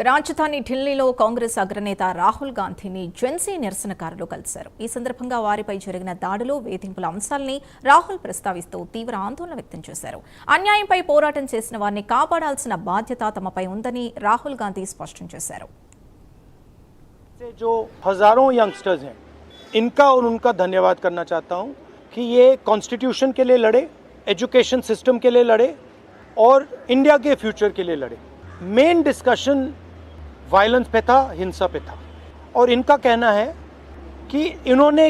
రాజధాని ఢిల్లీలో కాంగ్రెస్ అగ్రనేత రాహుల్ గాంధీని జెన్సీ నిరసనకారులు కలిశారు. ఈ సందర్భంగా వారిపై జరిగిన దాడులు, వేధింపుల అంశాల్ని రాహుల్ ప్రస్తావిస్తూ తీవ్ర ఆందోళన వ్యక్తం చేశారు. అన్యాయంపై పోరాటం చేసిన వారిని కాపాడాల్సిన బాధ్యత తమపై ఉందని రాహుల్ గాంధీ స్పష్టం చేశారు. जो हजारों यंगस्टर्स हैं, इनका और उनका धन्यवाद करना चाहता हूं कि ये कॉन्स्टिट्यूशन के लिए लड़े, एजुकेशन सिस्टम के लिए लड़े और इंडिया के फ्यूचर के लिए लड़े. मेन डिस्कशन वायलेंस पे था, हिंसा पे था, और इनका कहना है कि इन्होंने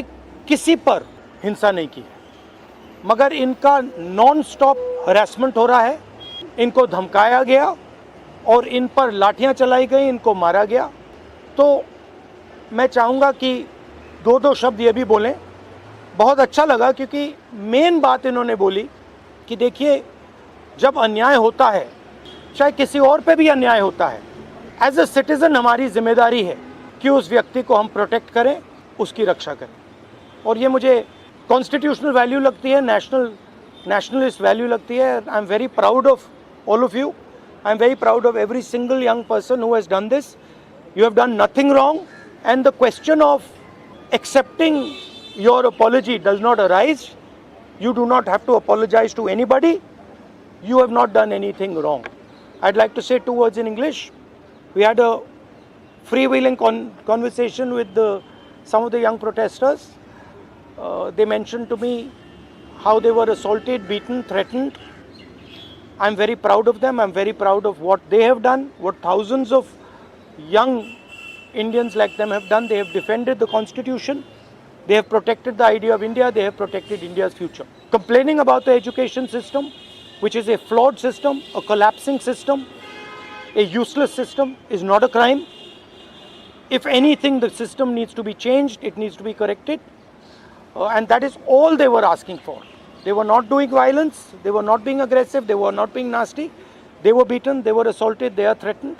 किसी पर हिंसा नहीं की, मगर इनका नॉन स्टॉप हरासमेंट हो रहा है. इनको धमकाया गया और इन पर लाठियां चलाई गई, इनको मारा गया. तो मैं चाहूँगा कि दो शब्द ये भी बोलें. बहुत अच्छा लगा क्योंकि मेन बात इन्होंने बोली कि देखिए, जब अन्याय होता है, चाहे किसी और पे भी अन्याय होता है, एज ए सिटीज़न हमारी जिम्मेदारी है कि उस व्यक्ति को हम प्रोटेक्ट करें, उसकी रक्षा करें. और ये मुझे कॉन्स्टिट्यूशनल वैल्यू लगती है, नेशनलिस्ट वैल्यू लगती है. I am very proud of all of you. I am very proud of every single young person who has done this. You have done nothing wrong, and the question of accepting your apology does not arise. You do not have to apologize to anybody. You have not done anything wrong. I'd like to say two words in English. We had a freewheeling conversation with some of the young protesters. They mentioned to me how they were assaulted, beaten, threatened. I'm very proud of them. I'm very proud of what they have done, what thousands of young Indians like them have done. They have defended the Constitution. They have protected the idea of India. They have protected India's future. Complaining about the education system, which is a flawed system, a collapsing system, a useless system, is not a crime. If anything, the system needs to be changed. It needs to be corrected. And that is all they were asking for. They were not doing violence. They were not being aggressive. They were not being nasty. They were beaten. They were assaulted. They are threatened.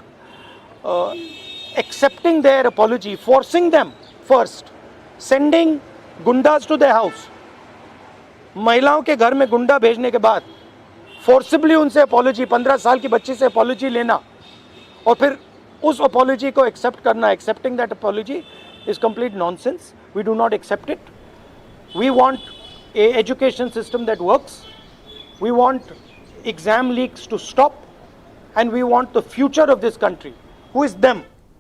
Accepting their apology, forcing them first, sending गुंडास to their house. महिलाओं के घर में गुंडा भेजने के बाद forcibly उनसे apology, 15 साल की बच्ची से अपॉलॉजी लेना और फिर उस अपॉलॉजी को एक्सेप्ट करना, accepting that apology is complete nonsense. We do not accept it. We want a education system that works. We want exam leaks to stop, and we want the future of this country. Who is them?